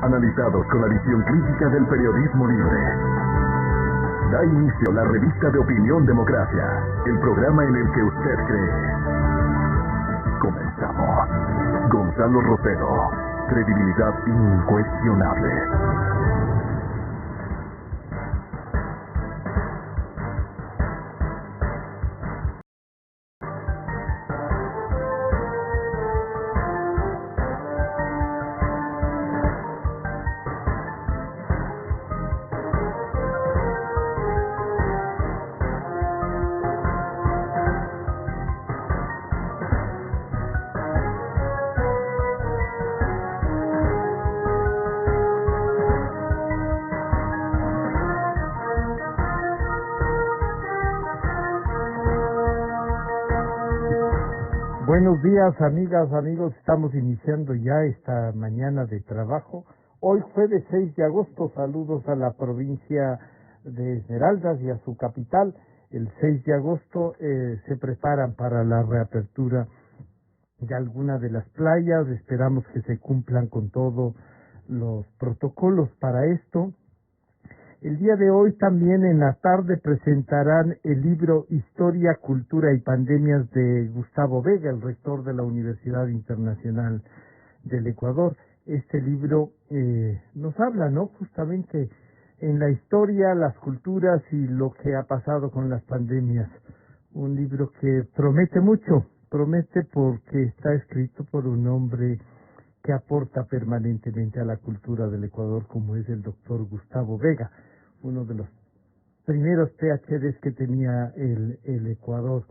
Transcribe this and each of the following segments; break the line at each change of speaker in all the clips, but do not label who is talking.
analizados con la visión crítica del periodismo libre. Da inicio la revista de opinión Democracia, el programa en el que usted cree. Comenzamos. Gonzalo Rosero, credibilidad incuestionable.
Buenos días, amigas, amigos. Estamos iniciando ya esta mañana de trabajo. Hoy, jueves 6 de agosto, saludos a la provincia de Esmeraldas y a su capital. El 6 de agosto se preparan para la reapertura de alguna de las playas. Esperamos que se cumplan con todos los protocolos para esto. El día de hoy también en la tarde presentarán el libro Historia, Cultura y Pandemias de Gustavo Vega, el rector de la Universidad Internacional del Ecuador. Este libro nos habla, ¿no?, justamente en la historia, las culturas y lo que ha pasado con las pandemias. Un libro que promete mucho, promete porque está escrito por un hombre que aporta permanentemente a la cultura del Ecuador, como es el doctor Gustavo Vega, uno de los primeros PhDs que tenía el Ecuador.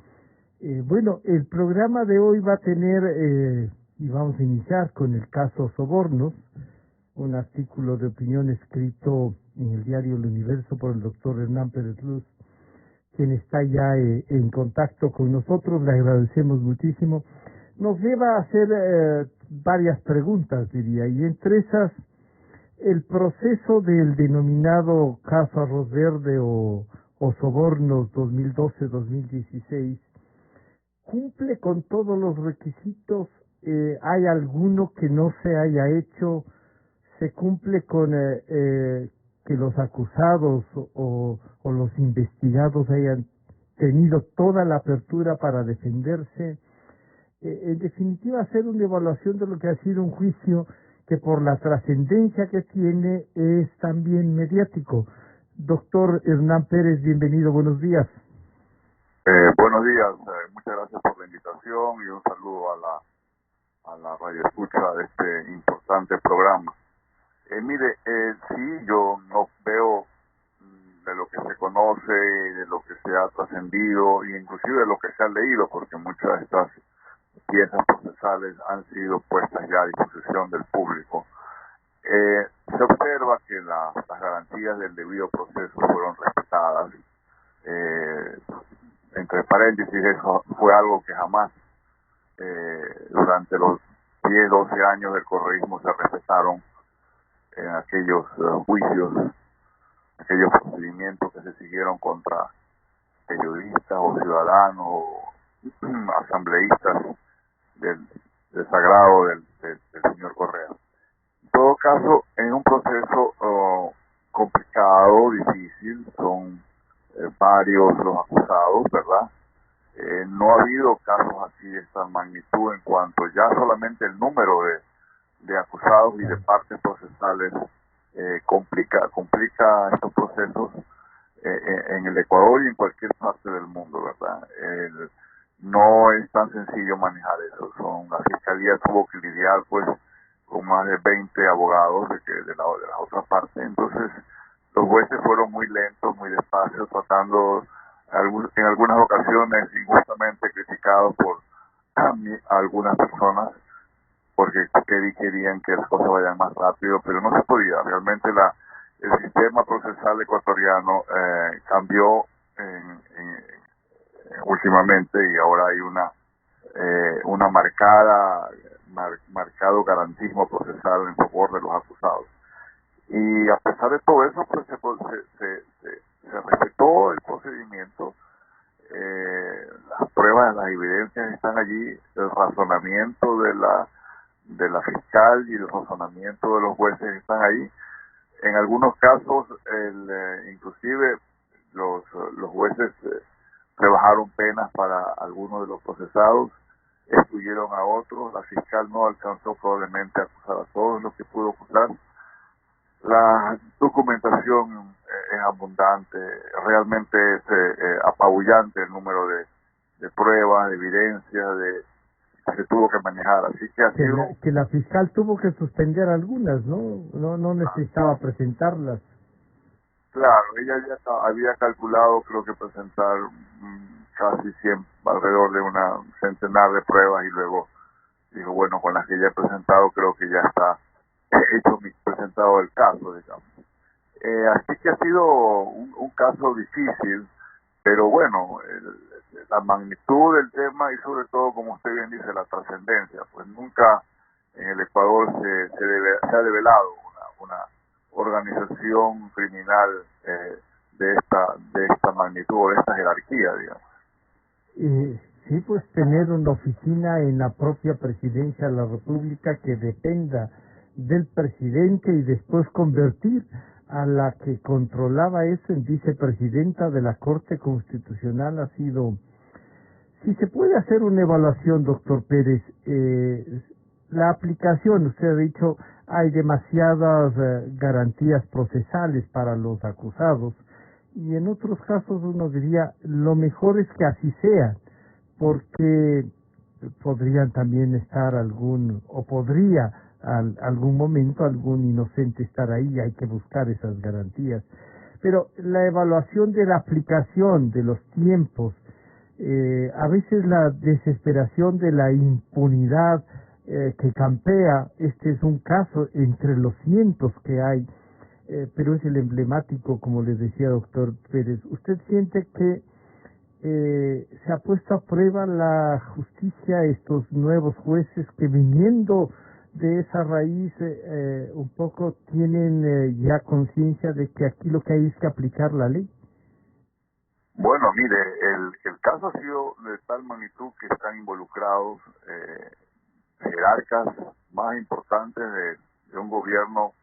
Bueno, el programa de hoy va a tener, y vamos a iniciar con el caso Sobornos, un artículo de opinión escrito en el diario El Universo por el doctor Hernán Pérez Luz, quien está ya en contacto con nosotros. Le agradecemos muchísimo. Nos lleva a hacer varias preguntas, diría, y entre esas, el proceso del denominado caso Arroz Verde o Sobornos 2012-2016 cumple con todos los requisitos. ¿Hay alguno que no se haya hecho? ¿Se cumple con que los acusados o los investigados hayan tenido toda la apertura para defenderse? En definitiva, hacer una evaluación de lo que ha sido un juicio que por la trascendencia que tiene es también mediático. Doctor Hernán Pérez, bienvenido, buenos días.
Buenos días, muchas gracias por la invitación y un saludo a la radio escucha de este importante programa. Mire, sí, yo no veo de lo que se conoce, de lo que se ha trascendido e inclusive de lo que se ha leído, porque muchas de estas piezas procesales han sido puestas ya a disposición del público. Se observa que las garantías del debido proceso fueron respetadas. Entre paréntesis, eso fue algo que jamás durante los 10, 12 años del correísmo se respetaron en aquellos juicios, aquellos procedimientos que se siguieron contra periodistas o ciudadanos o asambleístas del desagrado del señor Correa. En todo caso, en un proceso complicado, difícil, son varios los acusados, ¿verdad? No ha habido casos así de esta magnitud en cuanto ya solamente el número de acusados y de partes procesales complica estos procesos en el Ecuador y en cualquier parte del mundo, ¿verdad? No es tan sencillo manejar eso. La fiscalía tuvo que lidiar pues con más de 20 abogados de la otra parte. Entonces los jueces fueron muy lentos, muy despacios, tratando en algunas ocasiones injustamente criticados por algunas personas porque querían que las cosas vayan más rápido, pero no se podía. Realmente el sistema procesal ecuatoriano cambió últimamente y ahora hay una marcado garantismo procesal en favor de los acusados. Y a pesar de todo eso, pues se respetó el procedimiento, las pruebas, las evidencias están allí, el razonamiento de la fiscal moral y el razonamiento de los jueces que están ahí. En algunos casos, inclusive los jueces rebajaron penas para algunos de los procesados, excluyeron a otros. La fiscal no alcanzó probablemente a acusar a todos los que pudo acusar. La documentación es abundante, realmente es apabullante el número de pruebas, de evidencia, que se tuvo que manejar. Así que ha sido...
que la fiscal tuvo que suspender algunas, no necesitaba presentarlas.
Claro, ella ya había calculado, creo que presentar casi 100, alrededor de una centenar de pruebas, y luego dijo, bueno, con las que ya he presentado creo que ya está presentado el caso, digamos. Así que ha sido un caso difícil, pero bueno, la magnitud del tema y sobre todo, como usted bien dice, la trascendencia, pues nunca en el Ecuador se ha develado una organización criminal de esta magnitud, de esta jerarquía, digamos.
Sí, pues tener una oficina en la propia presidencia de la República que dependa del presidente y después convertir a la que controlaba eso en vicepresidenta de la Corte Constitucional ha sido... Si se puede hacer una evaluación, doctor Pérez, la aplicación, usted ha dicho, hay demasiadas garantías procesales para los acusados, y en otros casos uno diría, lo mejor es que así sea, porque podrían también estar podría algún momento algún inocente estar ahí, hay que buscar esas garantías. Pero la evaluación de la aplicación de los tiempos, a veces la desesperación de la impunidad que campea, este es un caso entre los cientos que hay, pero es el emblemático, como les decía doctor Pérez. ¿Usted siente que se ha puesto a prueba la justicia, estos nuevos jueces que viniendo de esa raíz un poco tienen ya conciencia de que aquí lo que hay es que aplicar la ley?
Bueno, mire, el caso ha sido de tal magnitud que están involucrados jerarcas más importantes de un gobierno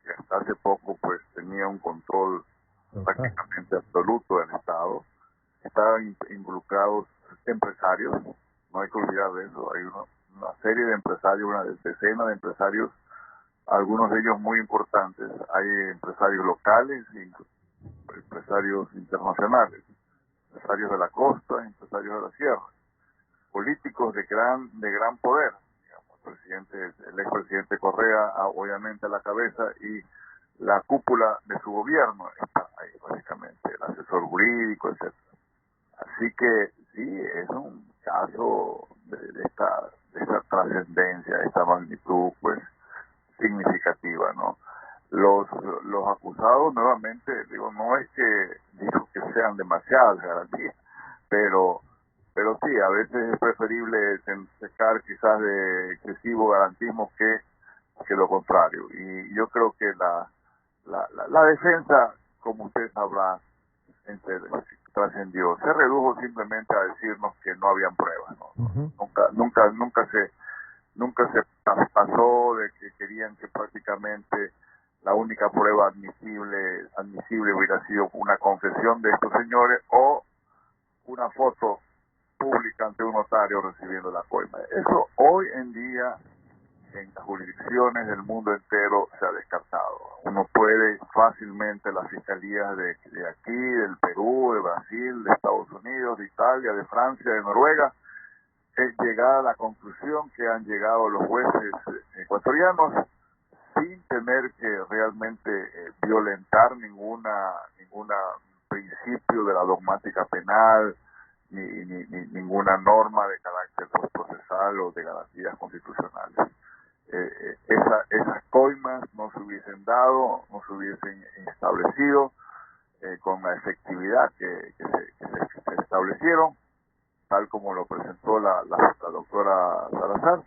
que hasta hace poco pues tenía un control prácticamente absoluto del Estado. Estaban involucrados empresarios, no hay que olvidar de eso. Hay una serie de empresarios, una decena de empresarios, algunos de ellos muy importantes. Hay empresarios locales y empresarios internacionales, empresarios de la costa, empresarios de la sierra, políticos de gran poder, digamos, el expresidente Correa obviamente a la cabeza, y la cúpula de su gobierno está ahí básicamente, el asesor jurídico, etc. Así que sí, es un caso de esta trascendencia, de esta magnitud pues significativa, ¿no? Los acusados, nuevamente, digo, no es que digo que sean demasiadas garantías, pero sí, a veces es preferible pecar quizás de excesivo garantismo que lo contrario. Y yo creo que la defensa, como usted sabrá, trascendió, se redujo simplemente a decirnos que no habían pruebas, ¿no?
Uh-huh.
Nunca se pasó de que querían que prácticamente la única prueba admisible hubiera sido una confesión de estos señores o una foto pública ante un notario recibiendo la coima. Eso hoy en día en las jurisdicciones del mundo entero se ha descartado. Uno puede fácilmente, las fiscalías de aquí, del Perú, de Brasil, de Estados Unidos, de Italia, de Francia, de Noruega, llegar a la conclusión que han llegado los jueces ecuatorianos sin tener que realmente violentar ninguna principio de la dogmática penal, ni ninguna norma de carácter procesal o de garantías constitucionales. Esas coimas no se hubiesen dado, no se hubiesen establecido con la efectividad que se establecieron, tal como lo presentó la doctora Salazar,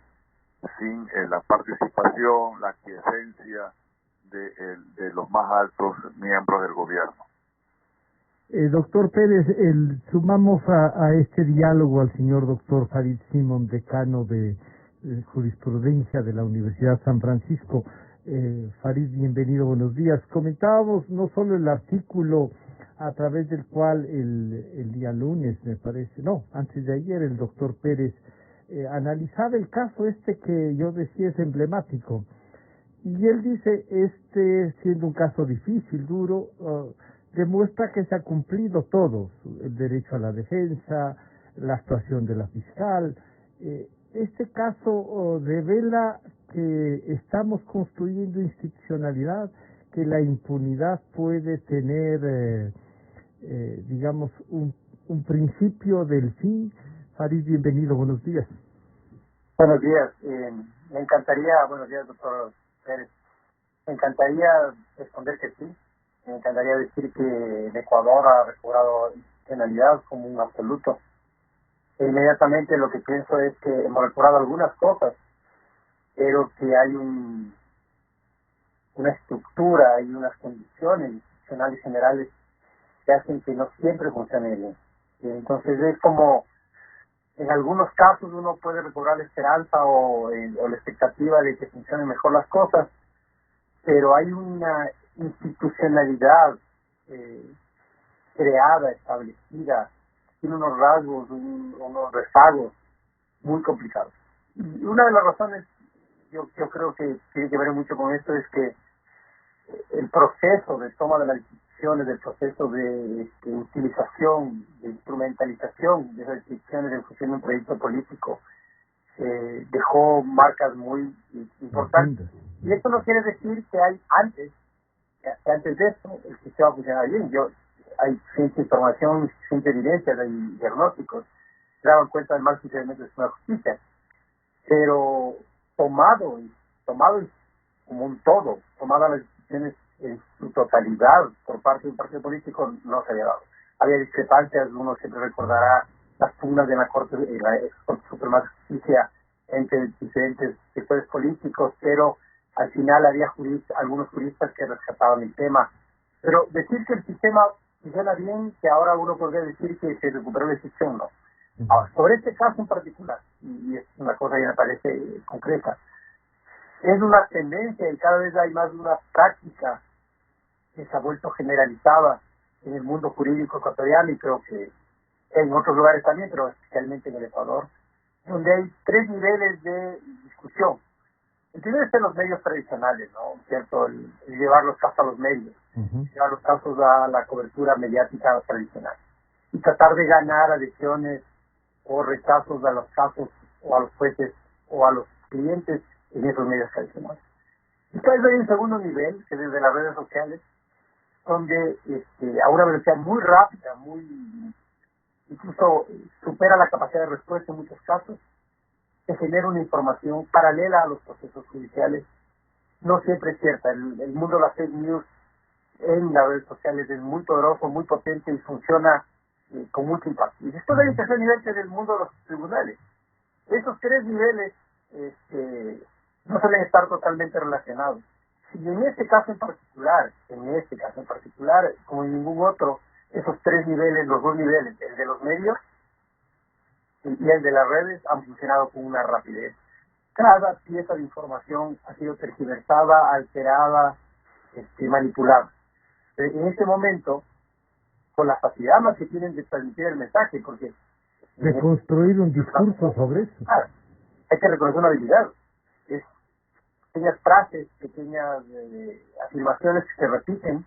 sin la participación, la aquiescencia de los más altos miembros del gobierno.
Doctor Pérez, sumamos a este diálogo al señor doctor Farid Simon, decano de Jurisprudencia de la Universidad San Francisco. Farid, bienvenido, buenos días. Comentábamos no solo el artículo a través del cual el día lunes, me parece, no, antes de ayer, el doctor Pérez analizaba el caso que yo decía es emblemático. Y él dice, siendo un caso difícil, duro, demuestra que se ha cumplido todo, el derecho a la defensa, la actuación de la fiscal. Este caso revela que estamos construyendo institucionalidad, que la impunidad puede tener, digamos, un principio del fin. Farid, bienvenido, buenos días.
Buenos días. Me encantaría, buenos días, doctor Pérez. Me encantaría responder que sí. Me encantaría decir que el Ecuador ha recobrado institucionalidad como un absoluto. E inmediatamente lo que pienso es que hemos recobrado algunas cosas, pero que hay una estructura y unas condiciones institucionales generales que hacen que no siempre funcione bien. Entonces es como, en algunos casos uno puede recobrar la esperanza o la expectativa de que funcionen mejor las cosas, pero hay una institucionalidad creada, establecida, tiene unos rasgos, unos rezagos muy complicados. Y una de las razones, yo creo que tiene que ver mucho con esto, es que el proceso de toma de las decisiones, el proceso de utilización, de instrumentalización de esas decisiones en función de un proyecto político, dejó marcas muy importantes. Y esto no quiere decir que antes de eso el sistema funcionaba bien. Hay ciencia información, ciencia evidencia, hay diagnósticos que daban cuenta del mal funcionamiento de la justicia, pero tomado como un todo, tomadas las decisiones en su totalidad por parte de un partido político, no se había dado. Había discrepancias, uno siempre recordará las pugnas de la Corte Suprema de Justicia entre diferentes sectores políticos, pero al final había algunos juristas que rescataban el tema. Pero decir que el sistema funciona bien, que ahora uno podría decir que se recuperó la decisión, no. Ahora, sobre este caso en particular, y es una cosa que me parece concreta, es una tendencia y cada vez hay más una práctica que se ha vuelto generalizada en el mundo jurídico ecuatoriano y creo que en otros lugares también, pero especialmente en el Ecuador, donde hay 3 niveles de discusión. El primero es en los medios tradicionales, ¿no? ¿Cierto? El llevar los casos a los medios, llevar los casos a la cobertura mediática tradicional y tratar de ganar adhesiones o rechazos a los casos o a los jueces o a los clientes en esos medios tradicionales. Después hay un segundo nivel, que es desde las redes sociales, donde a una velocidad muy rápida, incluso supera la capacidad de respuesta en muchos casos, se genera una información paralela a los procesos judiciales, no siempre es cierta. El mundo de las fake news en las redes sociales es muy poderoso, muy potente y funciona con mucho impacto. Y después hay el tercer nivel, que es el mundo de los tribunales. Esos 3 niveles no suelen estar totalmente relacionados. Y en este caso en particular, como en ningún otro, esos 3 niveles, los 2 niveles, el de los medios y el de las redes, han funcionado con una rapidez. Cada pieza de información ha sido tergiversada, alterada, manipulada. En este momento, con la facilidad más que tienen de transmitir el mensaje, porque
de construir un discurso sobre eso.
Hay que reconocer una habilidad. Es pequeñas frases, pequeñas afirmaciones que se repiten,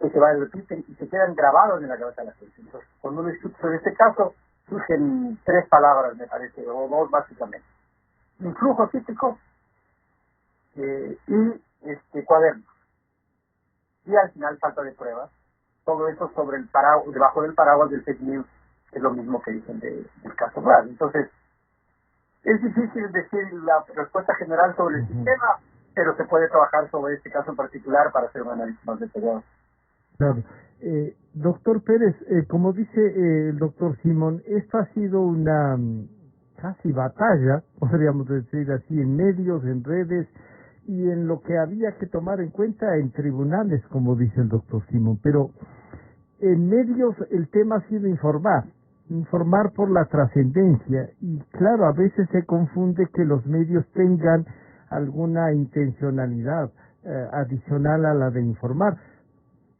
y se quedan grabadas en la cabeza de la gente. Entonces, cuando uno discute sobre este caso, surgen 3 palabras, me parece, o 2 básicamente: influjo psíquico y cuadernos. Y al final, falta de pruebas. Todo eso sobre debajo del paraguas del fake news, es lo mismo que dicen del caso real. Entonces, es difícil decir la respuesta general sobre el sistema, pero se puede trabajar sobre este caso en particular para hacer un análisis más detallado.
Claro. Doctor Pérez, como dice el doctor Simón, esto ha sido una casi batalla, podríamos decir así, en medios, en redes y en lo que había que tomar en cuenta en tribunales, como dice el doctor Simón. Pero en medios el tema ha sido informar, informar por la trascendencia, y claro, a veces se confunde que los medios tengan alguna intencionalidad adicional a la de informar,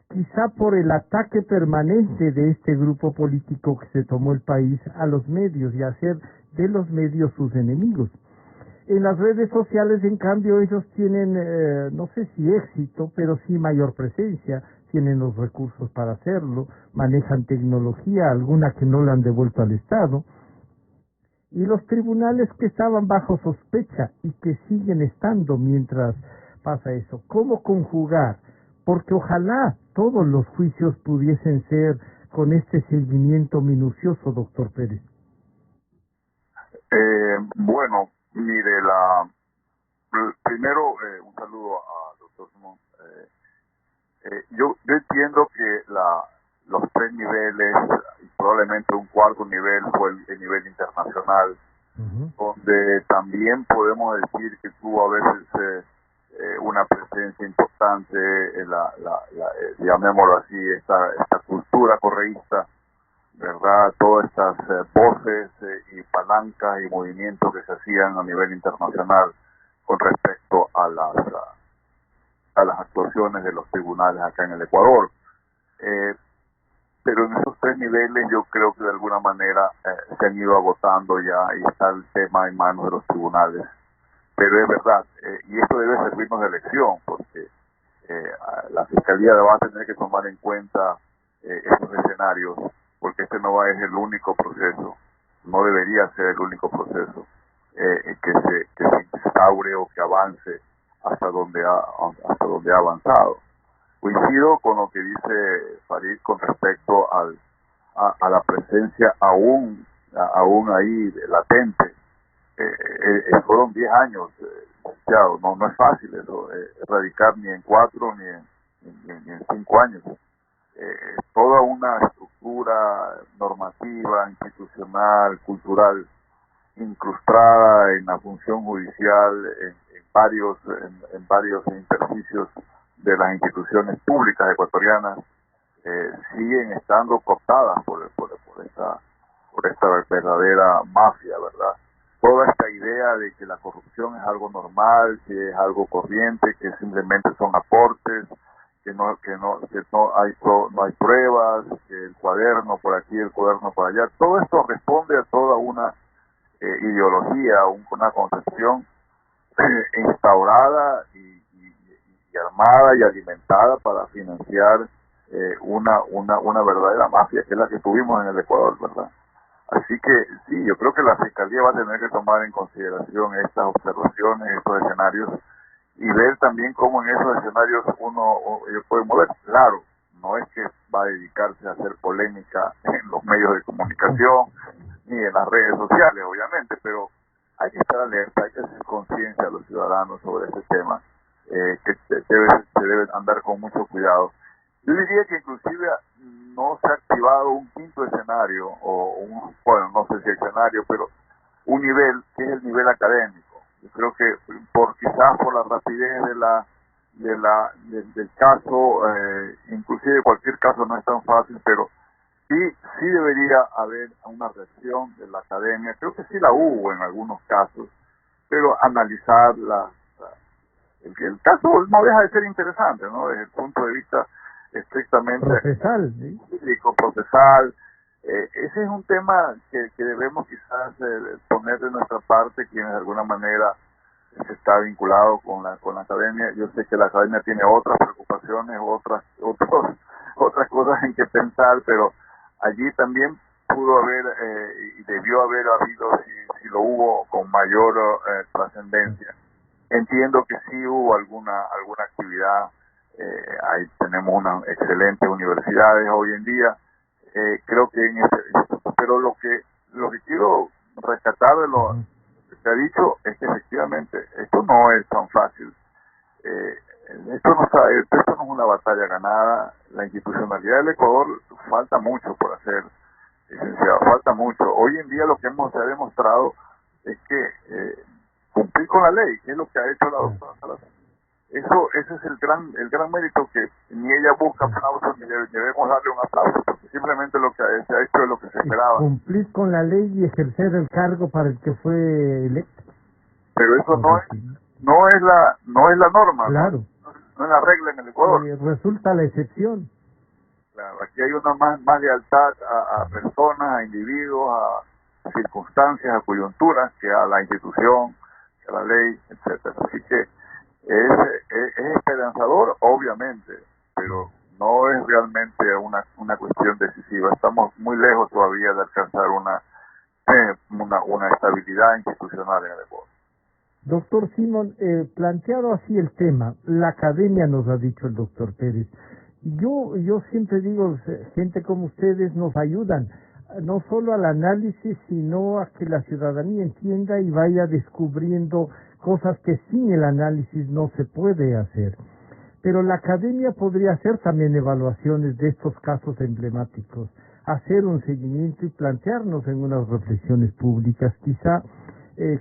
quizá por el ataque permanente de este grupo político que se tomó el país a los medios y hacer de los medios sus enemigos. En las redes sociales, en cambio, ellos tienen, no sé si éxito, pero sí mayor presencia, tienen los recursos para hacerlo, manejan tecnología, alguna que no le han devuelto al Estado, y los tribunales que estaban bajo sospecha y que siguen estando mientras pasa eso. ¿Cómo conjugar? Porque ojalá todos los juicios pudiesen ser con este seguimiento minucioso, doctor Pérez.
Bueno, mire, primero un saludo al doctor Simón. Yo entiendo que los tres niveles, y probablemente un cuarto nivel fue el nivel internacional, donde también podemos decir que tuvo a veces una presencia importante, llamémoslo así, esta cultura correísta, ¿verdad? Todas estas voces y palancas y movimientos que se hacían a nivel internacional con respecto a las actuaciones de los tribunales acá en el Ecuador. Pero en esos tres niveles yo creo que de alguna manera se han ido agotando ya y está el tema en manos de los tribunales. Pero es verdad, y esto debe servirnos de lección, porque la Fiscalía va a tener que tomar en cuenta estos escenarios, porque este no va a ser el único proceso, no debería ser el único proceso que se instaure o que avance hasta donde ha avanzado. Coincido con lo que dice Farid con respecto a la presencia aún ahí latente. Fueron 10 años, no es fácil eso, erradicar ni en 4 ni en 5 años. Toda una estructura normativa, institucional, cultural, incrustada en la función judicial, en varios intersticios de las instituciones públicas ecuatorianas, siguen estando cooptadas por esta verdadera mafia, ¿verdad? Toda esta idea de que la corrupción es algo normal, que es algo corriente, que simplemente son aportes, que no hay pruebas, que el cuaderno por aquí, el cuaderno por allá, todo esto responde a toda una ideología, una concepción instaurada y armada y alimentada para financiar una verdadera mafia, que es la que tuvimos en el Ecuador, ¿verdad? Así que sí, yo creo que la Fiscalía va a tener que tomar en consideración estas observaciones, estos escenarios, y ver también cómo en esos escenarios ellos pueden mover. Claro, no es que va a dedicarse a hacer polémica en los medios de comunicación ni en las redes sociales, obviamente, pero hay que estar alerta, hay que hacer conciencia a los ciudadanos sobre este tema, que se debe andar con mucho cuidado. Yo diría que inclusive no se ha activado un quinto escenario, bueno, no sé si escenario, pero un nivel que es el nivel académico. Yo creo que quizás por la rapidez del caso, inclusive cualquier caso no es tan fácil, pero sí debería haber una reacción de la academia. Creo que sí la hubo en algunos casos, pero analizar el caso no deja de ser interesante, ¿no? Desde el punto de vista estrictamente
procesal, ¿sí?
Procesal. Ese es un tema que debemos quizás poner de nuestra parte, quienes de alguna manera se está vinculado con la academia. Yo sé que la academia tiene otras preocupaciones, otras cosas en que pensar, pero allí también pudo haber y debió haber habido, si lo hubo, con mayor trascendencia. Entiendo que sí hubo alguna actividad. Ahí tenemos unas excelentes universidades hoy en día. Creo que pero lo que quiero rescatar de lo que se ha dicho es que efectivamente esto no es tan fácil. Esto no es una batalla ganada. La institucionalidad del Ecuador falta mucho por hacer, licenciado, falta mucho. Hoy en día lo que se ha demostrado es que cumplir con la ley, que es lo que ha hecho la doctora Salazar. Ese es el gran mérito, que ni ella busca aplausos ni debemos darle un aplauso, porque simplemente lo que se ha hecho es lo que se esperaba.
Cumplir con la ley y ejercer el cargo para el que fue electo.
Pero eso no es la norma,
claro.
No es la regla en el Ecuador.
Resulta la excepción.
Claro, aquí hay una más lealtad a personas, a individuos, a circunstancias, a coyunturas, que a la institución, que a la ley, etcétera. Así que es esperanzador, obviamente, pero no es realmente una cuestión decisiva. Estamos muy lejos todavía de alcanzar una estabilidad institucional en el Ecuador.
Doctor Simón, planteado así el tema, la academia nos ha dicho el doctor Pérez. Yo siempre digo, gente como ustedes nos ayudan, no solo al análisis, sino a que la ciudadanía entienda y vaya descubriendo cosas que sin el análisis no se puede hacer. Pero la academia podría hacer también evaluaciones de estos casos emblemáticos, hacer un seguimiento y plantearnos en unas reflexiones públicas, quizá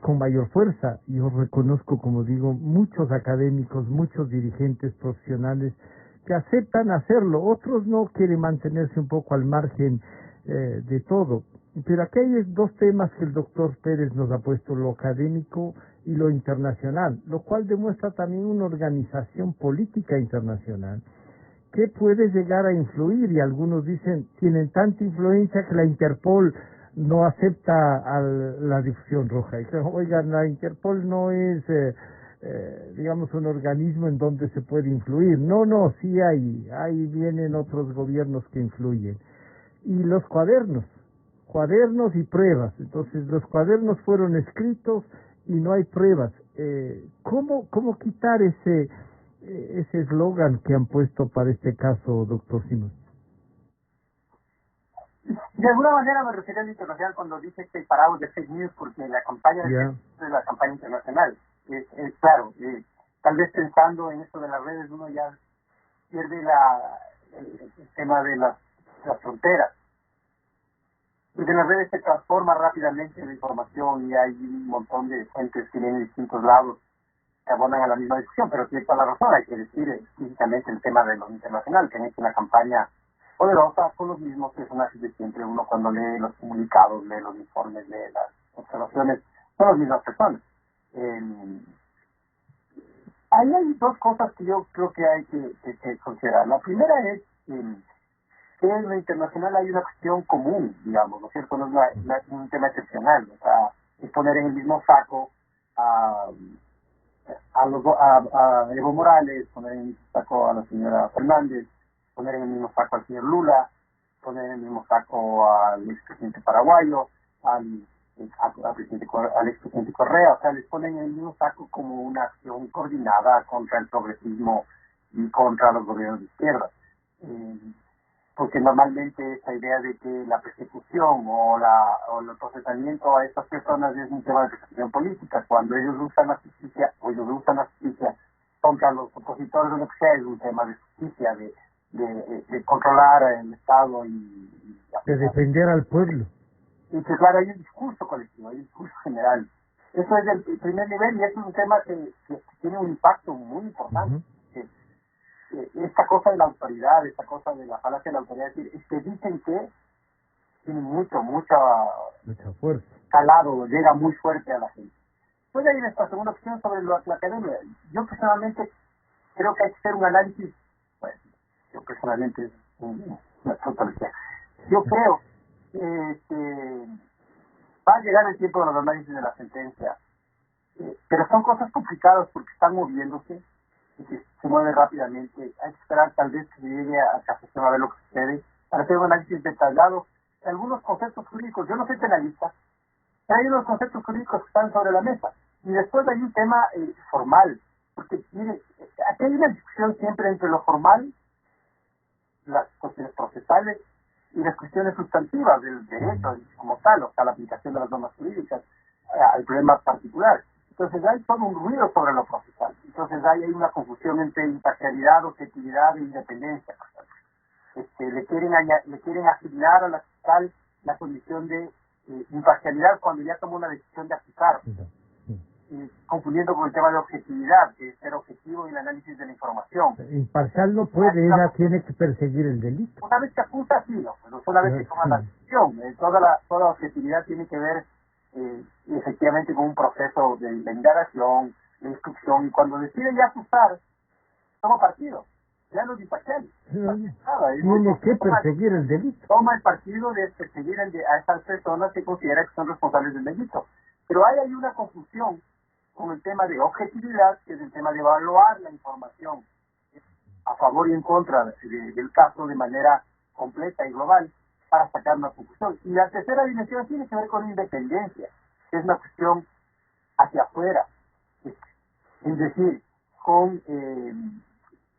con mayor fuerza. Yo reconozco, como digo, muchos académicos, muchos dirigentes profesionales que aceptan hacerlo, otros no, quieren mantenerse un poco al margen de todo. Pero aquí hay dos temas que el doctor Pérez nos ha puesto, lo académico y lo internacional, lo cual demuestra también una organización política internacional que puede llegar a influir, y algunos dicen, tienen tanta influencia que la Interpol no acepta a la difusión roja. Y oigan, la Interpol no es, digamos, un organismo en donde se puede influir. No, sí ahí vienen otros gobiernos que influyen. Y los cuadernos y pruebas. Entonces, los cuadernos fueron escritos y no hay pruebas. ¿Cómo quitar ese eslogan que han puesto para este caso, doctor Simón?
De alguna manera me refiero al internacional cuando dice que paramos de fake news, porque la campaña es la campaña internacional. Claro, tal vez pensando en esto de las redes uno ya pierde el tema de las fronteras. Porque en las redes se transforma rápidamente la información y hay un montón de fuentes que vienen de distintos lados que abonan a la misma discusión, pero tiene toda la razón, hay que decir explícitamente el tema de lo internacional, que han hecho una campaña poderosa con los mismos personajes de siempre. Uno cuando lee los comunicados, lee los informes, lee las observaciones, son las mismas personas. Ahí hay dos cosas que yo creo que hay que considerar. La primera es que en lo internacional hay una cuestión común, digamos, ¿no es cierto? No es un tema excepcional, o sea, es poner en el mismo saco a Evo Morales, poner en el mismo saco a la señora Fernández, poner en el mismo saco al señor Lula, poner en el mismo saco al expresidente paraguayo, al expresidente Correa, o sea, les ponen en el mismo saco como una acción coordinada contra el progresismo y contra los gobiernos de izquierda. Porque normalmente esa idea de que la persecución o el procesamiento a estas personas es un tema de persecución política, cuando ellos usan la justicia contra los opositores o lo que sea, es un tema de justicia, de controlar el Estado y
de defender al pueblo.
Y que claro, hay un discurso colectivo, hay un discurso general. Eso es el primer nivel y eso es un tema que tiene un impacto muy importante. Esta cosa de la autoridad, esta cosa de la falacia de la autoridad, es decir, que dicen que tiene mucha
fuerza,
calado, llega muy fuerte a la gente. Puede ir esta segunda opción sobre la academia. Yo personalmente creo que hay que hacer un análisis, bueno, yo personalmente es una totalidad. Yo creo que va a llegar el tiempo de los análisis de la sentencia, pero son cosas complicadas porque están moviéndose y que se mueve rápidamente. Hay que esperar tal vez que se llegue a casación a ver lo que sucede para hacer un análisis detallado de algunos conceptos jurídicos. Yo no soy penalista, pero hay unos conceptos jurídicos que están sobre la mesa. Y después hay un tema formal, porque mire, aquí hay una discusión siempre entre lo formal, las cuestiones procesales y las cuestiones sustantivas del derecho como tal, o sea, la aplicación de las normas jurídicas al problema particular. Entonces hay todo un ruido sobre lo procesal. Entonces hay una confusión entre imparcialidad, objetividad e independencia. Le quieren asignar a la fiscal la condición de imparcialidad cuando ya tomó una decisión de aplicar. confundiendo con el tema de objetividad, que es ser objetivo en el análisis de la información.
Imparcial no puede, ella tiene que perseguir el delito.
Una vez que apunta, sí, ¿no? Pero una vez que toma la decisión, toda objetividad tiene que ver efectivamente con un proceso de indagación, de instrucción, y cuando decide ya ajustar, toma partido, ya no es imparcial.
Tiene que perseguir el delito.
Toma el partido de perseguir a estas personas que considera que son responsables del delito. Pero hay una confusión con el tema de objetividad, que es el tema de evaluar la información a favor y en contra del caso de manera completa y global para sacar una conclusión. Y la tercera dimensión tiene que ver con independencia, que es una cuestión hacia afuera, es decir, con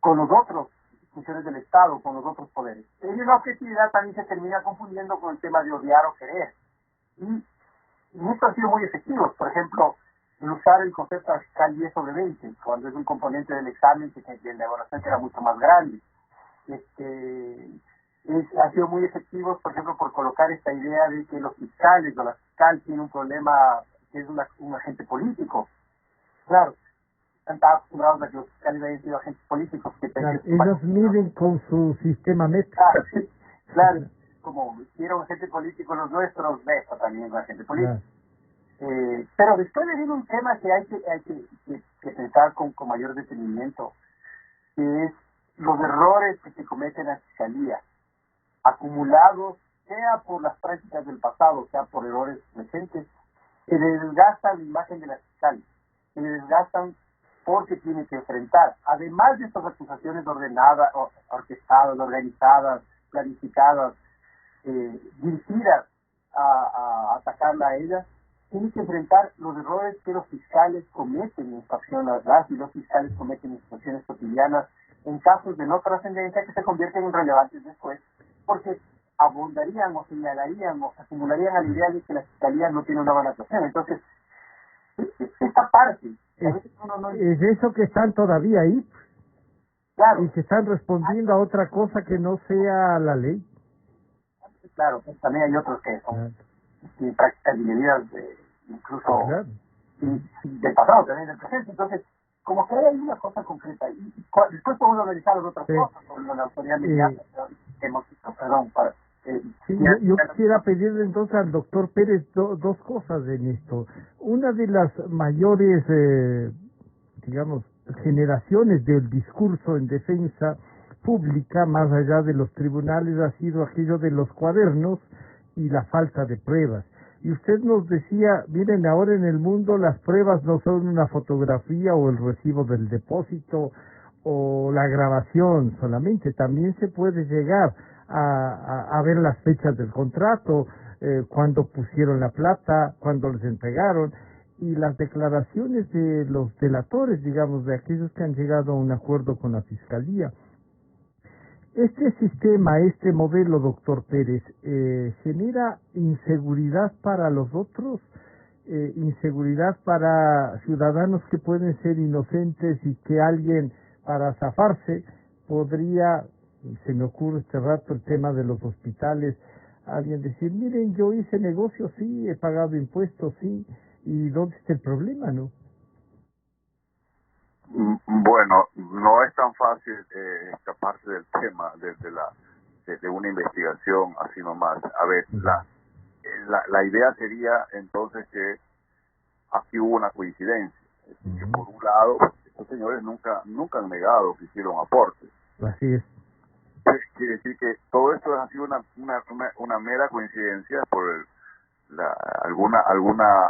los otros funciones del Estado, con los otros poderes. Y la objetividad también se termina confundiendo con el tema de odiar o querer. Y muchos han sido muy efectivos. Por ejemplo, en usar el concepto de fiscal 10 sobre 20, cuando es un componente del examen que en la evaluación era mucho más grande. Han sido muy efectivos, por ejemplo, por colocar esta idea de que los fiscales o la fiscal tiene un problema, que es un agente político. Claro, están acostumbrados a que los fiscales hayan sido agentes políticos.
Ellos miden con su sistema métrico.
Claro, como si era un agente político los nuestros, esto también es un agente político. Pero después viene un tema que hay que pensar con mayor detenimiento, que es los errores que se cometen en la fiscalía, acumulados, sea por las prácticas del pasado, sea por errores recientes, que le desgastan la imagen de la fiscal, que le desgastan porque tiene que enfrentar, además de estas acusaciones ordenadas, orquestadas, organizadas, planificadas, dirigidas a atacarla a ella, tiene que enfrentar los errores que los fiscales cometen en situaciones, y los fiscales cometen en situaciones cotidianas, en casos de no trascendencia que se convierten en relevantes después, porque abundarían o señalarían o se acumularían a la idea de que la fiscalía no tiene una buena actuación. Entonces, esta parte,
es eso que están todavía ahí,
claro,
y que están respondiendo a otra cosa que no sea la ley.
Claro, pues también hay otros que son prácticas indebidas, incluso del pasado, también del presente. Entonces, como que hay una cosa concreta, y después podemos analizar las otras cosas, como la autoridad mediática que hemos visto, perdón, para...
yo quisiera pedirle entonces al doctor Pérez dos cosas en esto. Una de las mayores, generaciones del discurso en defensa pública, más allá de los tribunales, ha sido aquello de los cuadernos y la falta de pruebas. Y usted nos decía, miren, ahora en el mundo las pruebas no son una fotografía o el recibo del depósito o la grabación solamente, también se puede llegar a ver las fechas del contrato, cuándo pusieron la plata, cuándo les entregaron, y las declaraciones de los delatores, digamos, de aquellos que han llegado a un acuerdo con la Fiscalía. Este sistema, este modelo, doctor Pérez, genera inseguridad para los otros, inseguridad para ciudadanos que pueden ser inocentes y que alguien, para zafarse, podría, se me ocurre este rato el tema de los hospitales, alguien decir, miren, yo hice negocio, sí, he pagado impuestos, sí, ¿y dónde está el problema, no?
Bueno, no es tan fácil escaparse del tema de una investigación así nomás. A ver, la idea sería entonces que aquí hubo una coincidencia. Que por un lado, estos señores nunca han negado que hicieron aportes.
Así es.
Quiere decir que todo esto ha sido una mera coincidencia por alguna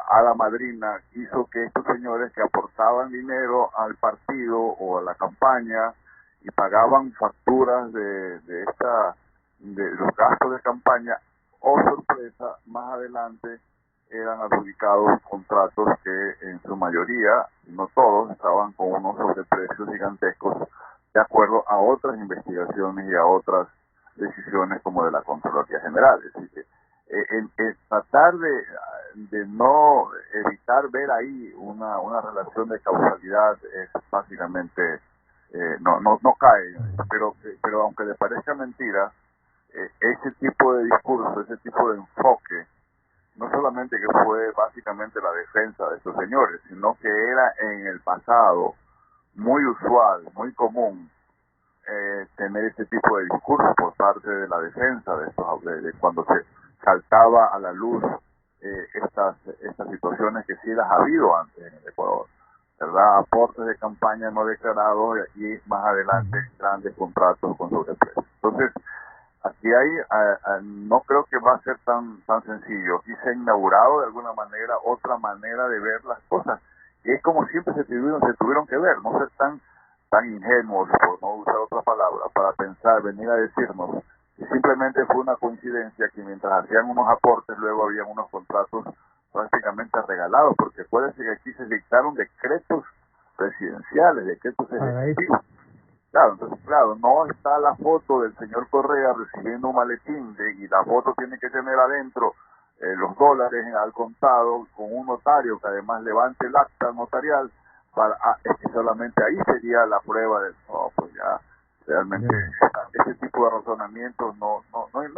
hada madrina hizo que estos señores que aportaban dinero al partido o a la campaña y pagaban facturas de los gastos de campaña, o sorpresa, más adelante eran adjudicados contratos que en su mayoría, no todos, estaban con unos sobreprecios gigantescos de acuerdo a otras investigaciones y a otras decisiones como de la Contraloría General. Es decir, que en tratar de no evitar ver ahí una relación de causalidad es básicamente no cae, pero aunque le parezca mentira, ese tipo de discurso, ese tipo de enfoque no solamente que fue básicamente la defensa de estos señores, sino que era en el pasado muy usual, muy común tener este tipo de discursos por parte de la defensa de estos, de cuando se saltaba a la luz estas situaciones que sí las ha habido antes en el Ecuador, ¿verdad? Aportes de campaña no declarados y más adelante grandes contratos con sobreprecio. Entonces, aquí no creo que va a ser tan sencillo. Aquí se ha inaugurado de alguna manera otra manera de ver las cosas. Y es como siempre se tuvieron que ver, no ser tan ingenuos, por no usar otra palabra, para pensar, venir a decirnos que simplemente fue una coincidencia que mientras hacían unos aportes, luego habían unos contratos prácticamente regalados, porque acuérdense que aquí se dictaron decretos presidenciales, decretos ejecutivos. Claro, entonces, claro, no está la foto del señor Correa recibiendo un maletín y la foto tiene que tener adentro los dólares al contado con un notario que además levante el acta notarial es que solamente ahí sería la prueba de pues ya realmente ese tipo de razonamientos no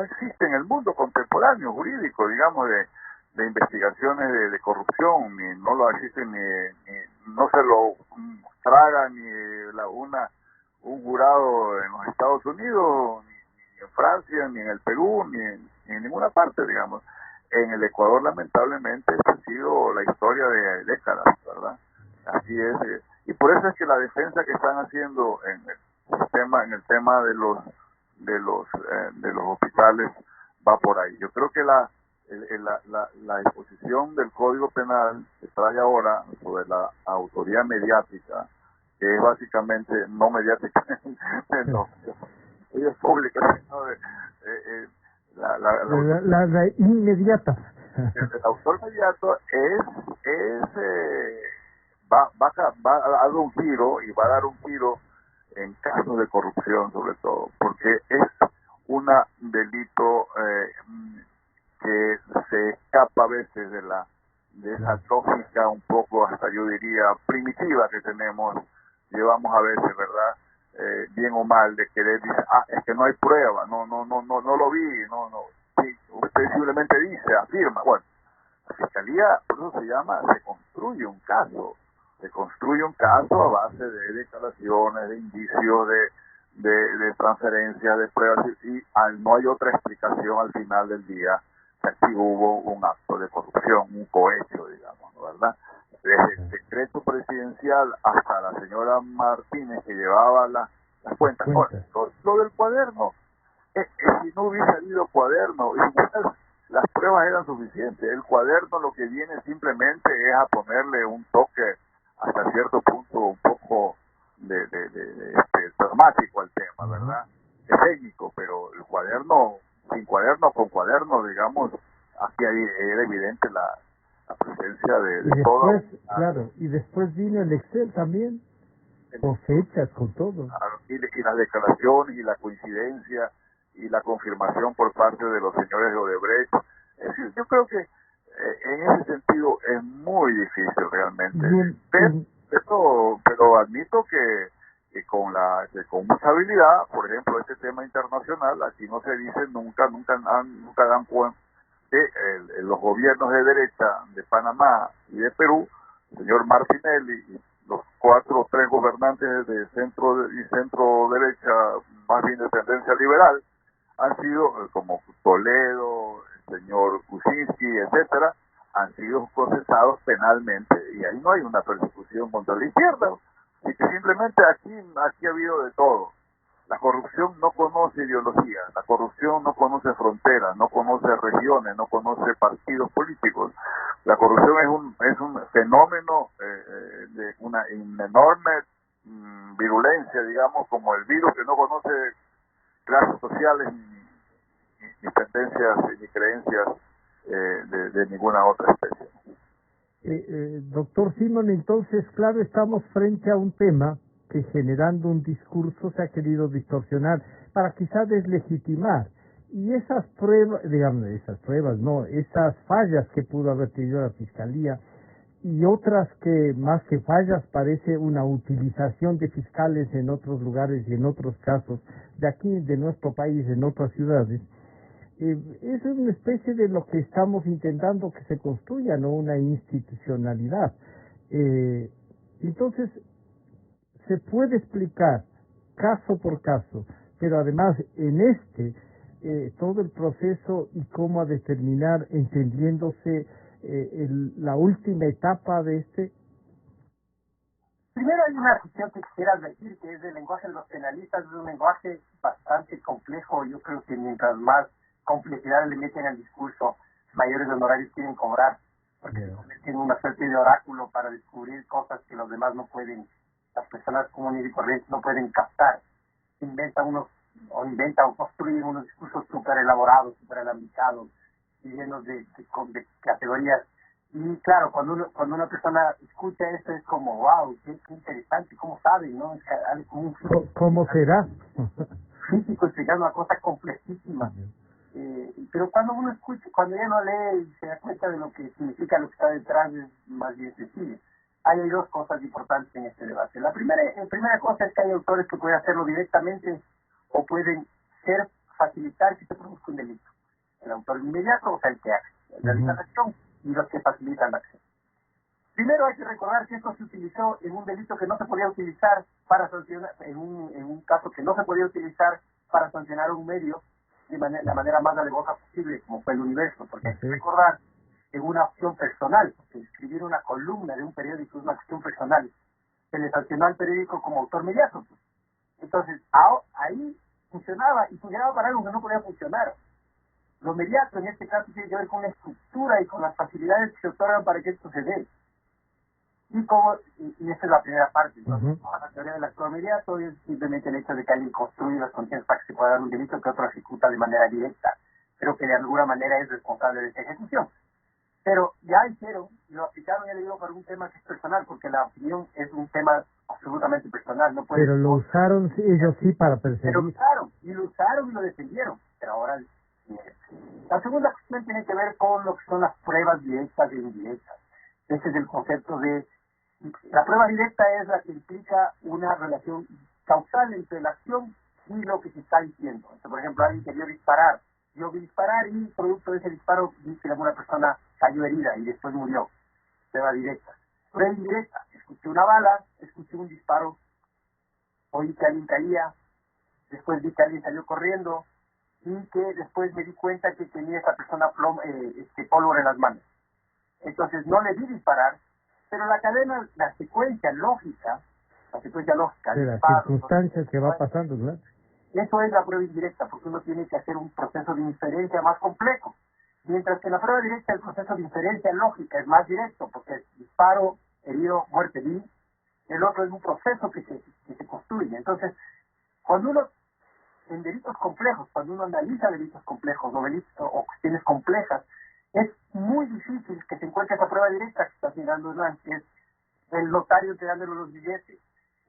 existe en el mundo contemporáneo jurídico, digamos, de investigaciones de corrupción, ni no lo existe ni no se lo traga ni un jurado en los Estados Unidos, ni en Francia, ni en el Perú, ni en ninguna parte, digamos. En el Ecuador, lamentablemente, esta ha sido la historia de décadas, ¿verdad? Así es. Y por eso es que la defensa que están haciendo en el tema de los hospitales va por ahí. Yo creo que la exposición del Código Penal que trae ahora sobre la autoría mediática, que es básicamente no mediática, no, es pública, sino
la inmediata.
El autor inmediato va a dar un giro y va a dar un giro en casos de corrupción, sobre todo, porque es un delito que se escapa a veces de esa lógica un poco, hasta yo diría, primitiva que llevamos a veces, ¿verdad? Bien o mal, de querer decir, es que no hay prueba, no lo vi, sí, usted simplemente dice, afirma. Bueno, la fiscalía, por eso se construye un caso a base de declaraciones, de indicios, de transferencias, de pruebas, y no hay otra explicación al final del día que aquí hubo un acto de corrupción, un cohecho, digamos, ¿no? ¿Verdad? Desde el decreto presidencial hasta la señora Martínez que llevaba las cuentas. Lo del cuaderno, si no hubiese habido cuaderno, igual las pruebas eran suficientes. El cuaderno lo que viene simplemente es a ponerle un toque hasta cierto punto un poco de dramático al tema, ¿verdad? Es técnico, pero el cuaderno, sin cuaderno, con cuaderno, digamos, aquí era evidente la presencia de todo.
Claro, y después vino el Excel también, con fechas, con todo.
Claro, y las declaraciones y la coincidencia y la confirmación por parte de los señores de Odebrecht. Es decir, yo creo que en ese sentido es muy difícil realmente. Pero admito que con mucha habilidad, por ejemplo, este tema internacional, aquí no se dice nunca dan cuenta que los gobiernos de derecha de Panamá y de Perú, el señor Martinelli y los 4 o 3 gobernantes de centro derecha, más bien de tendencia liberal, han sido, como Toledo, el señor Kuczynski, etcétera, han sido procesados penalmente, y ahí no hay una persecución contra la izquierda, y que simplemente aquí ha habido de todo. La corrupción no conoce ideología, la corrupción no conoce fronteras, no conoce regiones, no conoce partidos políticos. La corrupción es un fenómeno de una enorme virulencia, digamos, como el virus que no conoce clases sociales ni tendencias ni creencias de ninguna otra especie.
Doctor Simón, entonces, claro, estamos frente a un tema que generando un discurso se ha querido distorsionar para quizás deslegitimar. Y esas fallas que pudo haber tenido la Fiscalía y otras que más que fallas parece una utilización de fiscales en otros lugares y en otros casos de aquí, de nuestro país, en otras ciudades, Es una especie de lo que estamos intentando que se construya, ¿no? Una institucionalidad. Entonces, se puede explicar caso por caso, pero además en todo el proceso y cómo determinar, entendiéndose la última etapa de
Primero hay una cuestión que quisiera decir, que es el lenguaje de los penalistas, es un lenguaje bastante complejo. Yo creo que mientras más complejidad le meten al discurso, mayores honorarios quieren cobrar, porque tienen una suerte de oráculo para descubrir cosas que los demás no pueden, las personas comunes y corrientes no pueden captar. Inventan o construyen unos discursos súper elaborados, súper alambicados, y llenos de categorías. Y claro, cuando una persona escucha esto es como, wow, qué interesante, ¿cómo sabe? ¿No? Es como
¿Cómo será?
Físico explicando una cosa complejísima. Pero cuando uno escucha, cuando ya no lee y se da cuenta de lo que significa lo que está detrás, es más bien sencillo. Hay dos cosas importantes en este debate. La primera cosa es que hay autores que pueden hacerlo directamente o pueden facilitar que se produzca un delito. El autor inmediato, o sea, el que realiza la acción, y los que facilitan la acción. Primero hay que recordar que esto se utilizó en un delito que no se podía utilizar para sancionar, en un caso que no se podía utilizar para sancionar un medio de la manera más alevosa posible, como fue el Universo, porque hay que recordar que una acción personal, porque escribir una columna de un periódico es una acción personal, se le sancionó al periódico como autor mediato. Entonces, ahí funcionaba, y funcionaba para algo que no podía funcionar. Lo mediato en este caso tiene que ver con la estructura y con las facilidades que se otorgan para que esto se dé. Y esa es la primera parte. Entonces, la teoría del actor mediato es simplemente el hecho de que alguien construye las condiciones para que se pueda dar un delito que otro ejecuta de manera directa, pero que de alguna manera es responsable de esa ejecución. Pero ya hicieron, y lo aplicaron, ya le digo, para un tema que es personal, porque la opinión es un tema absolutamente personal. No puede,
pero lo usaron ellos sí para perseguir.
Lo usaron y lo defendieron. Pero ahora, la segunda cuestión tiene que ver con lo que son las pruebas directas e indirectas. Ese es el concepto de... La prueba directa es la que implica una relación causal entre la acción y lo que se está diciendo. Entonces, por ejemplo, alguien quería disparar. Yo vi disparar y producto de ese disparo vi que una persona cayó herida y después murió. Prueba directa. Prueba indirecta. Escuché una bala, escuché un disparo, oí que alguien caía, después vi que alguien salió corriendo y que después me di cuenta que tenía esa persona pólvora en las manos. Entonces no le vi disparar, pero la secuencia lógica
de las circunstancias que va pasando, ¿verdad?
Eso es la prueba indirecta, porque uno tiene que hacer un proceso de inferencia más complejo. Mientras que en la prueba directa el proceso de inferencia lógica es más directo, porque es disparo, herido, muerte, vi. El otro es un proceso que se construye. Entonces, en delitos complejos, cuando uno analiza delitos complejos o cuestiones complejas, es muy difícil que se encuentre esa prueba directa que está mirando es el notario entregándole los billetes,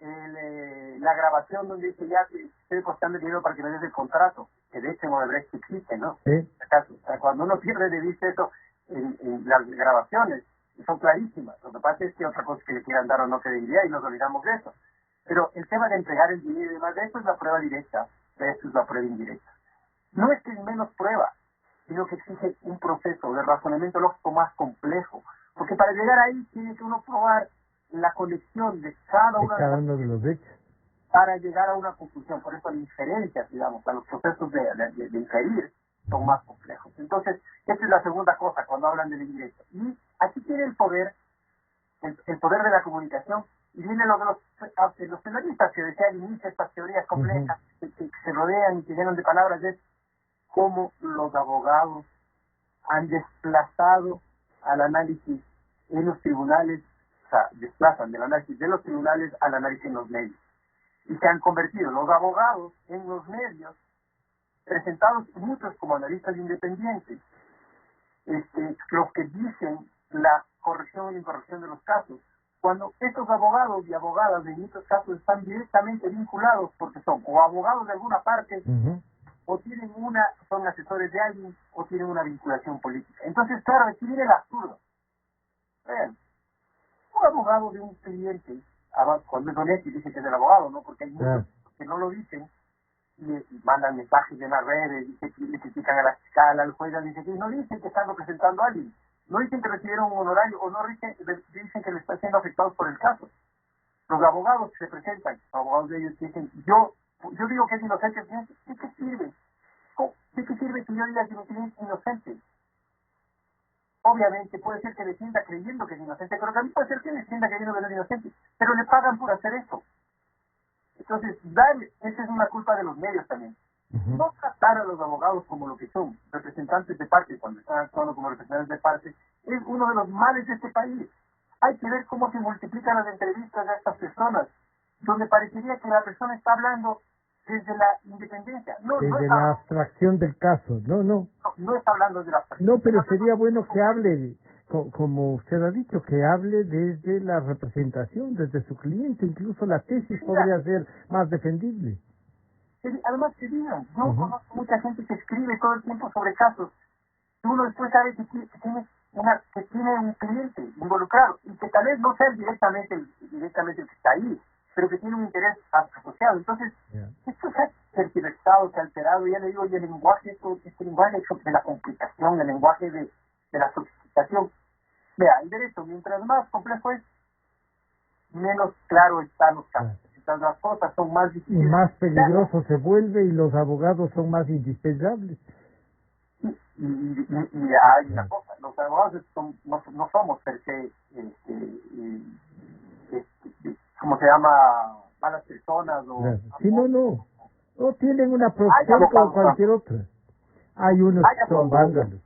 la grabación donde dice ya que estoy costando dinero para que me des el contrato, que de hecho en Odebrecht existe, ¿no?
Sí.
O sea, cuando uno pierde de vista eso, en las grabaciones son clarísimas. Lo que pasa es que otra cosa que le quieran dar o no que diría y nos olvidamos de eso. Pero el tema de entregar el dinero y demás, de eso es la prueba directa, de eso es la prueba indirecta. No es que es menos prueba, sino que exige un proceso de razonamiento lógico más complejo. Porque para llegar ahí tiene que uno probar la conexión de cada
uno de los hechos
para llegar a una conclusión. Por eso las inferencias, digamos, a los procesos de inferir son más complejos. Entonces, esa es la segunda cosa cuando hablan del indirecto. Y aquí tiene el poder de la comunicación, y viene lo de los penalistas que decía al inicio, estas teorías complejas que se rodean y que llenan de palabras, es cómo los abogados han desplazado al análisis en los tribunales, o sea, desplazan del análisis de los tribunales al análisis en los medios. Y se han convertido los abogados en los medios, presentados muchos como analistas independientes, los que dicen la corrección y incorrección de los casos, cuando estos abogados y abogadas en muchos casos están directamente vinculados porque son o abogados de alguna parte, o son asesores de alguien, o tienen una vinculación política. Entonces, claro, aquí viene el absurdo. Vean, un abogado de un cliente, cuando es honesto y dice que es el abogado, ¿no? Porque hay muchos que no lo dicen, y mandan mensajes en las redes, y le critican a la fiscal, al juez, y no dicen que están representando a alguien, no dicen que recibieron un honorario, o no dicen que le están siendo afectados por el caso. Los abogados que se presentan, los abogados de ellos dicen, yo digo que es inocente, ¿de qué sirve? ¿De qué sirve que yo diga que mi cliente es inocente? Obviamente puede ser que defienda creyendo que es inocente, pero también puede ser que defienda creyendo que no es inocente, pero le pagan por hacer eso. Entonces, esa es una culpa de los medios también. No tratar a los abogados como lo que son, representantes de parte, cuando están actuando como representantes de parte, es uno de los males de este país. Hay que ver cómo se multiplican las entrevistas a estas personas, donde parecería que la persona está hablando desde la independencia.
Desde la abstracción del caso,
no está hablando de la abstracción.
No, pero sería bueno que hable, como usted ha dicho, que hable desde la representación, desde su cliente, incluso la tesis podría ser más defendible.
Además que digan, yo conozco mucha gente que escribe todo el tiempo sobre casos, y uno después sabe que tiene un cliente involucrado, y que tal vez no sea directamente el que está ahí, pero que tiene un interés asociado. Entonces, esto se ha tergiversado, se ha alterado, ya le digo, y el lenguaje, este lenguaje de la complicación, el lenguaje de la sofisticación. Vea, el derecho, mientras más complejo es, menos claro están los casos. Entonces, las cosas son más difíciles.
Y más peligroso se vuelve, y los abogados son más indispensables.
Y hay una cosa, los abogados no somos per se, ¿cómo se llama? Malas personas o...
Sí, no tienen una profesión como cualquier otra. Hay unos que son vándalos.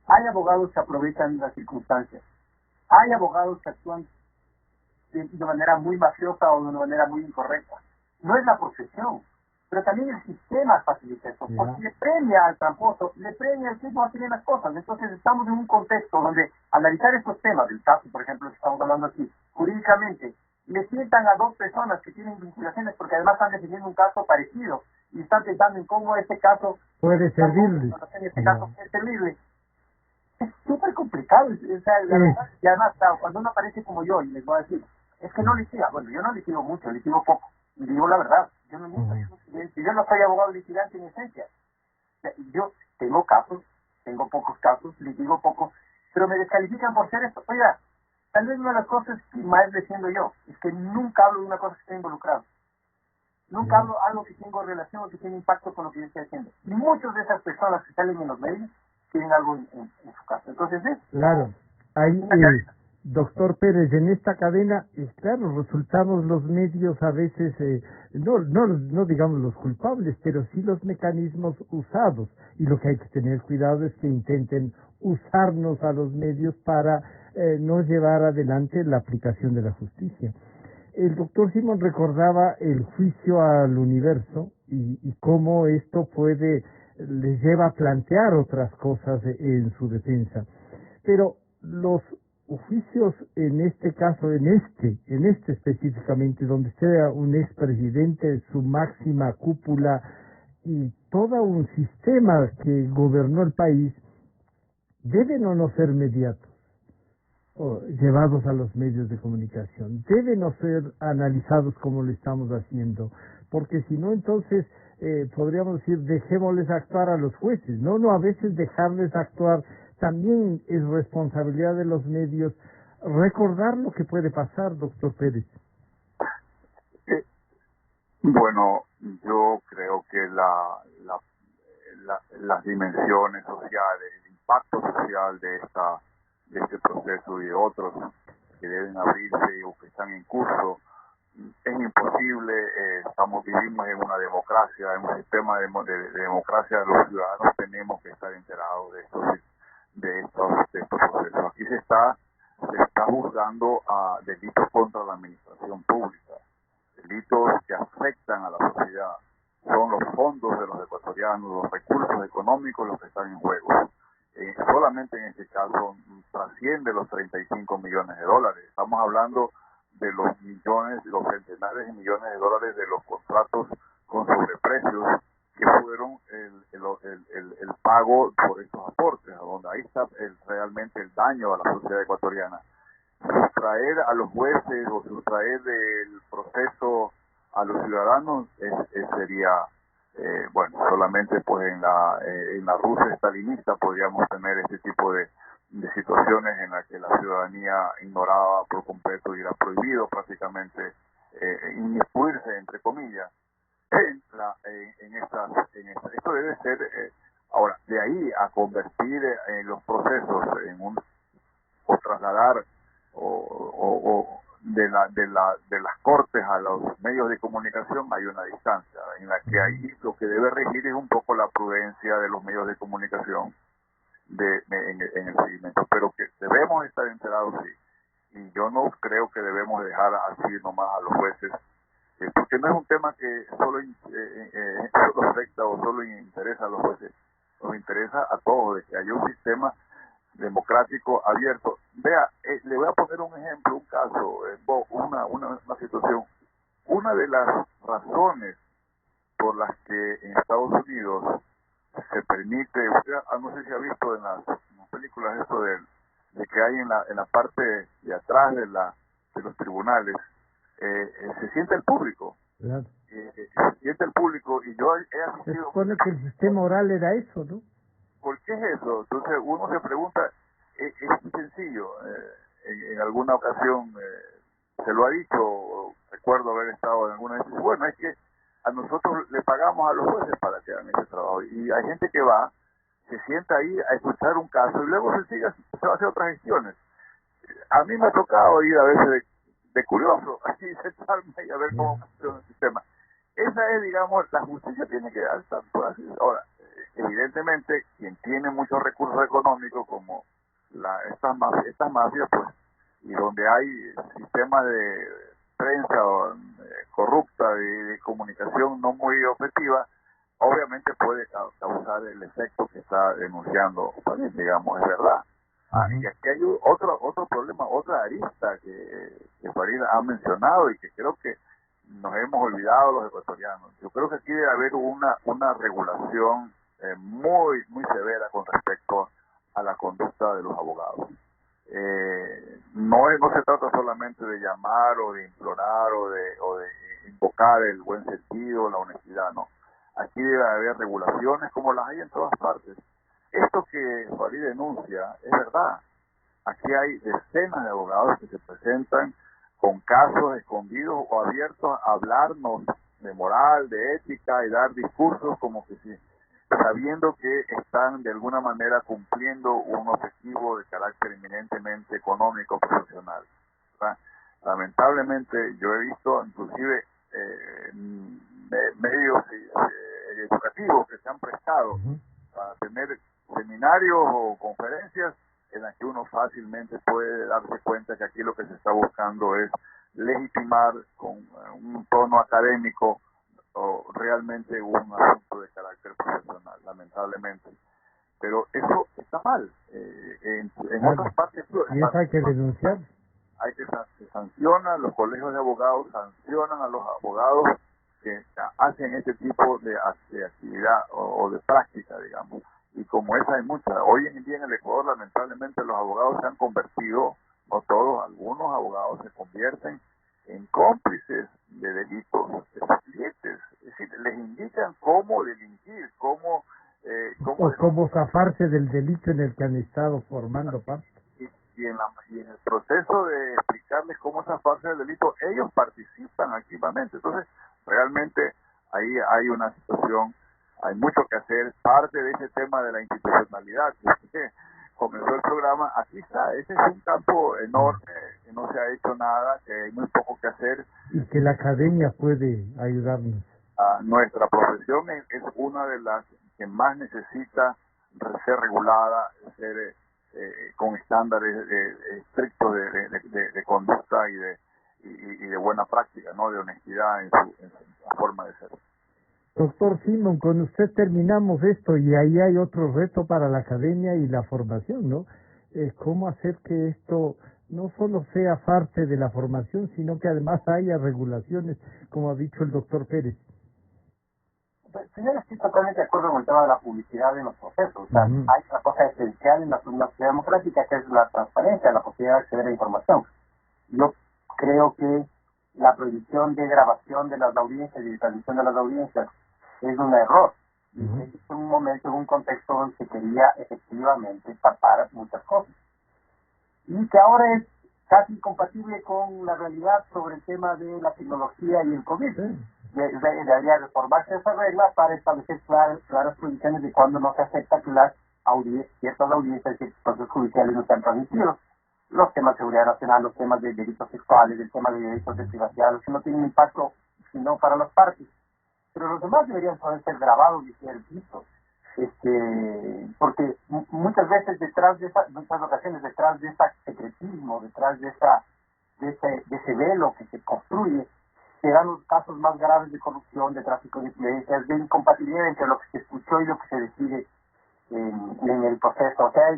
Hay abogados que aprovechan las circunstancias. Hay abogados que actúan de manera muy mafiosa o de una manera muy incorrecta. No es la profesión, pero también el sistema facilita eso, porque le premia al tramposo, le premia al que no hace bien las cosas. Entonces estamos en un contexto donde analizar estos temas, del caso, por ejemplo, que estamos hablando aquí, jurídicamente, le sientan a dos personas que tienen vinculaciones, porque además están defendiendo un caso parecido, y están pensando en cómo este caso
puede servirle.
En este caso puede servirle. Es súper complicado, y además, claro, cuando uno aparece como yo, y les voy a decir, es que no litiga, bueno, yo no litigo mucho, litigo poco, y digo la verdad, yo no soy abogado litigante en esencia. Yo tengo casos, tengo pocos casos, litigo poco, pero me descalifican por ser esto. Oiga, tal vez una de las cosas que más defiendo yo es que nunca hablo de una cosa que esté involucrado. Nunca hablo algo que tenga relación o que tiene impacto con lo que yo estoy haciendo. Y muchas de esas personas que salen en los medios tienen algo en su caso. Entonces,
claro, ahí, doctor Pérez, en esta cadena, claro, resultamos los medios a veces, no digamos los culpables, pero sí los mecanismos usados. Y lo que hay que tener cuidado es que intenten usarnos a los medios para no llevar adelante la aplicación de la justicia. El doctor Simón recordaba el juicio al universo y cómo esto les lleva a plantear otras cosas en su defensa. Pero los juicios en este caso, en este específicamente, donde sea un expresidente, su máxima cúpula y todo un sistema que gobernó el país, deben o no ser mediatos, llevados a los medios de comunicación, deben o ser analizados como lo estamos haciendo, porque si no, entonces podríamos decir, dejémosles actuar a los jueces. No, a veces dejarles actuar también es responsabilidad de los medios. Recordar lo que puede pasar, doctor Pérez.
Bueno, yo creo que las dimensiones sociales, el impacto social de este proceso y de otros que deben abrirse o que están en curso, es imposible. Vivimos en una democracia, en un sistema de democracia. Los ciudadanos tenemos que estar enterados de estos procesos. Aquí se está juzgando a delitos contra la administración pública, delitos que afectan a la sociedad. Son los fondos de los ecuatorianos, los recursos económicos los que están en juego. Solamente en este caso trasciende los 35 millones de dólares. Estamos hablando de los centenares de millones de dólares de los contratos con sobreprecios que fueron el pago por estos aportes, donde ahí está realmente el daño a la sociedad ecuatoriana. Sustraer a los jueces o sustraer del proceso a los ciudadanos sería bueno, solamente pues en la Rusia estalinista podríamos tener este tipo de situaciones en las que la ciudadanía ignoraba por completo y era prohibido prácticamente inmiscuirse, entre comillas, en estas. Esto debe ser, ahora, de ahí a convertir los procesos en o trasladar o de las cortes a los medios de comunicación hay una distancia en la que ahí lo que debe regir es un poco la prudencia de los medios de comunicación en el seguimiento, pero que debemos estar enterados, sí, y yo no creo que debemos dejar así nomás a los jueces, porque no es un tema que solo afecta o solo interesa a los jueces, nos interesa a todos, de que haya un sistema democrático abierto. Vea, le voy a poner un ejemplo, un caso, una situación. Una de las razones por las que en Estados Unidos se permite, usted no sé si ha visto en las películas esto de que hay en la parte de atrás de los tribunales, se siente el público.
Claro.
Se siente el público, y yo he asistido.
Se supone que el sistema oral era eso, ¿no?
¿Por qué es eso? Entonces uno se pregunta, es muy sencillo. En alguna ocasión se lo ha dicho, recuerdo haber estado en alguna vez, bueno, es que a nosotros le pagamos a los jueces para que hagan ese trabajo, y hay gente que va, se sienta ahí a escuchar un caso y luego se va a hacer otras gestiones. A mí me ha tocado ir a veces de curioso, así sentarme y a ver cómo funciona el sistema. Esa es, digamos, la justicia tiene que dar tanto así. Ahora, evidentemente, quien tiene muchos recursos económicos, como estas mafias, pues, y donde hay sistemas de prensa corrupta, de comunicación no muy objetiva, obviamente puede causar el efecto que está denunciando, digamos, es verdad. Y aquí hay otro problema, otra arista que Farid ha mencionado y que creo que nos hemos olvidado los ecuatorianos. Yo creo que aquí debe haber una regulación muy severa con respecto a la conducta de los abogados. No se trata solamente de llamar o de implorar o de invocar el buen sentido, la honestidad, no. Aquí debe haber regulaciones como las hay en todas partes. Esto que Farid denuncia es verdad. Aquí hay decenas de abogados que se presentan con casos escondidos o abiertos a hablarnos de moral, de ética y dar discursos como que sí, sabiendo que están de alguna manera cumpliendo un objetivo de carácter eminentemente económico profesional. Lamentablemente yo he visto inclusive medios educativos que se han prestado a tener seminarios o conferencias en las que uno fácilmente puede darse cuenta que aquí lo que se está buscando es legitimar con un tono académico o realmente un asunto de carácter profesional, lamentablemente. Pero eso está mal. En otras partes...
Y eso hay que denunciar.
Se sanciona, los colegios de abogados sancionan a los abogados que hacen este tipo de actividad o de práctica, digamos. Y como esa hay muchas. Hoy en día en el Ecuador, lamentablemente, los abogados se han convertido, no todos, algunos abogados se convierten en cómplices de delitos, clientes. Es decir, les indican cómo delinquir, cómo
zafarse del delito en el que han estado formando parte.
Y en el proceso de explicarles cómo zafarse del delito, ellos participan activamente. Entonces, realmente ahí hay una situación, hay mucho que hacer. Parte de ese tema de la institucionalidad que comenzó el programa, aquí está. Ese es un campo enorme, que no se ha hecho nada, que hay muy poco que hacer.
Y que la academia puede ayudarnos.
Nuestra profesión es una de las que más necesita ser regulada, ser con estándares estrictos de conducta y de buena práctica, ¿no? De honestidad en su forma de ser.
Doctor Simón, con usted terminamos esto, y ahí hay otro reto para la academia y la formación, ¿no? ¿Cómo hacer que esto no solo sea parte de la formación, sino que además haya regulaciones, como ha dicho el doctor Pérez?
Señor, estoy totalmente de acuerdo con el tema de la publicidad en los procesos. O sea, hay una cosa esencial en la sociedad democrática, que es la transparencia, la posibilidad de acceder a información. Yo creo que la prohibición de grabación de las audiencias y de transmisión de las audiencias es un error. Y es un momento, en un contexto donde se quería efectivamente tapar muchas cosas. Y que ahora es casi incompatible con la realidad sobre el tema de la tecnología y el COVID. Debería reformarse esa regla para establecer claras prohibiciones de cuándo no se acepta que las ciertas audiencias y procesos judiciales no sean transmitidos. Los temas de seguridad nacional, los temas de delitos sexuales, el tema de delitos de privacidad, los que no tienen impacto sino para las partes. Pero los demás deberían poder ser grabados y ser vistos. Porque muchas veces muchas ocasiones detrás de ese secretismo, detrás de ese velo que se construye, se dan los casos más graves de corrupción, de tráfico de influencias, de incompatibilidad entre lo que se escuchó y lo que se decide en el proceso. O sea,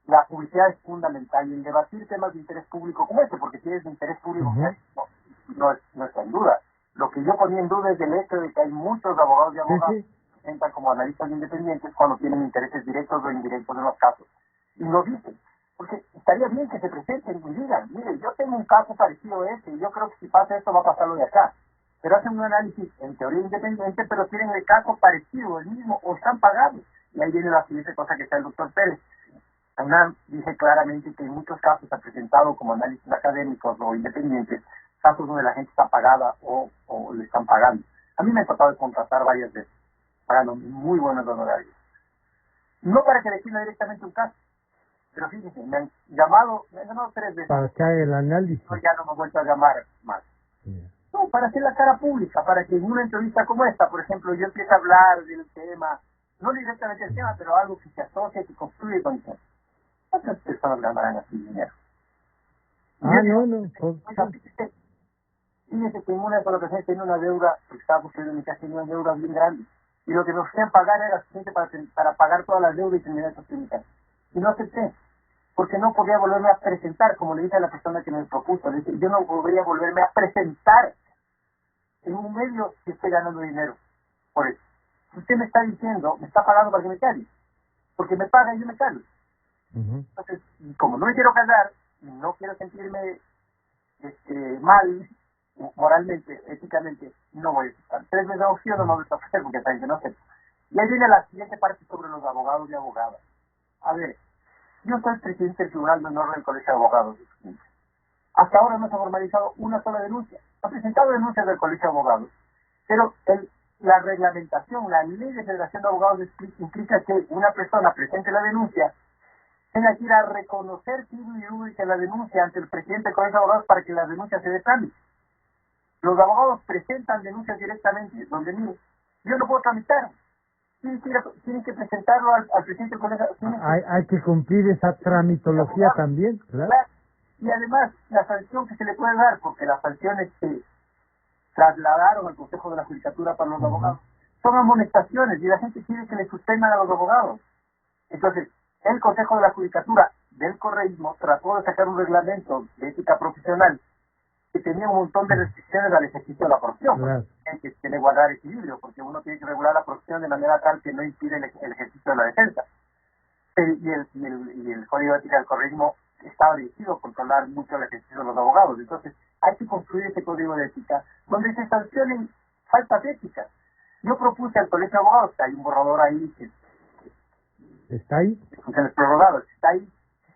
la publicidad es fundamental y el debatir temas de interés público como este, porque si es de interés público, no está en duda. Lo que yo ponía en duda es el hecho de que hay muchos abogados y abogadas que se presentan como analistas independientes cuando tienen intereses directos o indirectos en los casos. Y lo dicen. Porque estaría bien que se presenten y digan, mire, yo tengo un caso parecido a este y yo creo que si pasa esto va a pasar lo de acá. Pero hacen un análisis en teoría independiente, pero tienen el caso parecido, el mismo, o están pagados. Y ahí viene la siguiente cosa que está el doctor Pérez. ANAM dice claramente que en muchos casos ha presentado como análisis académicos o independientes casos donde la gente está pagada o le están pagando. A mí me ha tratado de contratar varias veces, pagando muy buenos honorarios. No para que defina directamente un caso, pero fíjense, me han llamado 3 veces.
Para que haga el análisis.
Yo ya no me he vuelto a llamar más. No, para hacer la cara pública, para que en una entrevista como esta, por ejemplo, yo empiece a hablar del tema, no directamente el tema, pero algo que se asocia, que construye con eso. ¿Cuántas personas ganarán así dinero? Fíjense que en una de las ocasiones tenía una deuda, que estaba construyendo mi casa, tenía una deuda bien grande, y lo que me ofrecían pagar era suficiente para pagar todas las deudas y terminar de construir mi casa. Y no acepté, porque no podía volverme a presentar, como le dije a la persona que me propuso, le dije, yo no podría volverme a presentar en un medio que esté ganando dinero. Por eso, si usted me está diciendo, me está pagando para que me calle, porque me paga y yo me callo. Entonces, como no me quiero callar, no quiero sentirme mal, moralmente, éticamente, no voy a aceptar. 3 veces opción no me voy a ofrecer porque saben que no acepto. Y ahí viene la siguiente parte sobre los abogados y abogadas. A ver, yo soy presidente del Tribunal de Honor del Colegio de Abogados. Hasta ahora no se ha formalizado una sola denuncia. Ha presentado denuncias del Colegio de Abogados, pero la reglamentación, la ley de Federación de Abogados implica que una persona presente la denuncia tenga que ir a reconocer que la denuncia ante el presidente del Colegio de Abogados para que la denuncia se dé trámite. Los abogados presentan denuncias directamente donde mí. Yo no puedo tramitar. Tienen que presentarlo al presidente del Colegio.
Hay que cumplir esa tramitología también, claro.
Y además, la sanción que se le puede dar, porque las sanciones se trasladaron al Consejo de la Judicatura para los abogados, son amonestaciones y la gente quiere que le suspendan a los abogados. Entonces, el Consejo de la Judicatura del Correísmo trató de sacar un reglamento de ética profesional que tenía un montón de restricciones al ejercicio de la profesión.
Claro.
Hay que tiene que guardar equilibrio, porque uno tiene que regular la profesión de manera tal que no impide el ejercicio de la defensa. Y el Código de Ética del Correísmo estaba dirigido a controlar mucho el ejercicio de los abogados. Entonces, hay que construir ese Código de Ética donde se sancionen faltas éticas. Yo propuse al Colegio de Abogados, que hay un borrador ahí que
¿está ahí?
funciones prorrogadas, está ahí,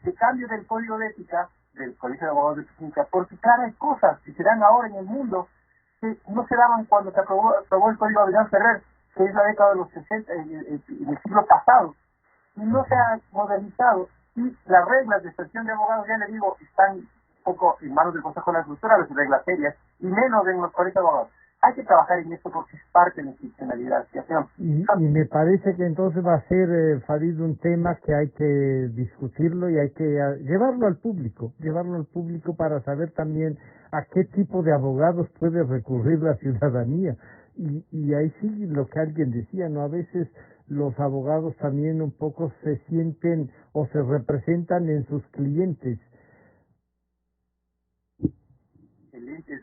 de cambio del Código de Ética del Colegio de Abogados de Pichincha, porque claro, hay cosas que se dan ahora en el mundo que no se daban cuando se aprobó el Código de Adrián Ferrer, que es la década de los 60, en el siglo pasado, y no se ha modernizado, y las reglas de expresión de abogados, ya le digo, están un poco en manos del Consejo de la Cultura, las reglas serias, y menos en los colegios de abogados. Hay que trabajar en esto porque es parte de la institucionalidad.
Y me parece que entonces va a ser, Farid, un tema que hay que discutirlo y hay que llevarlo al público para saber también a qué tipo de abogados puede recurrir la ciudadanía. Y ahí sí lo que alguien decía, ¿no? A veces los abogados también un poco se sienten o se representan en sus clientes.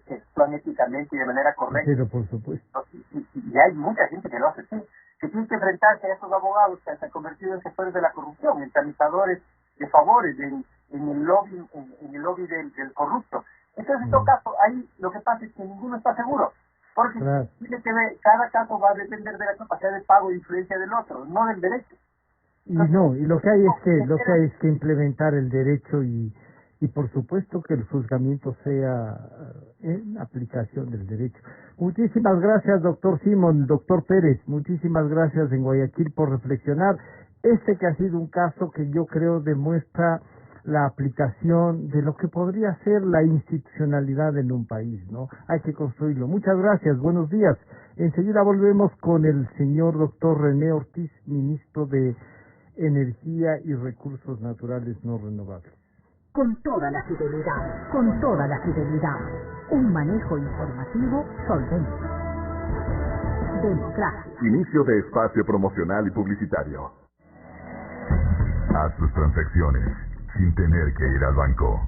Que actúan éticamente y de manera correcta.
Pero por supuesto.
Y hay mucha gente que lo hace así, que tiene que enfrentarse a esos abogados que se han convertido en sectores de la corrupción, en tramitadores de favores, en el lobby del corrupto. Entonces, en todo caso, ahí lo que pasa es que ninguno está seguro, Porque
Claro.
tiene que ver, cada caso va a depender de la capacidad de pago e influencia del otro, no del derecho.
Y no, y lo que hay es que implementar el derecho y por supuesto que el juzgamiento sea en aplicación del derecho. Muchísimas gracias, doctor Simón, doctor Pérez, muchísimas gracias en Guayaquil por reflexionar. Que ha sido un caso que yo creo demuestra la aplicación de lo que podría ser la institucionalidad en un país, ¿no? Hay que construirlo. Muchas gracias, buenos días. Enseguida volvemos con el señor doctor René Ortiz, ministro de Energía y Recursos Naturales No Renovables.
Con toda la fidelidad, con toda la fidelidad. Un manejo informativo solvente. Democracia.
Inicio de espacio promocional y publicitario. Haz tus transacciones sin tener que ir al banco.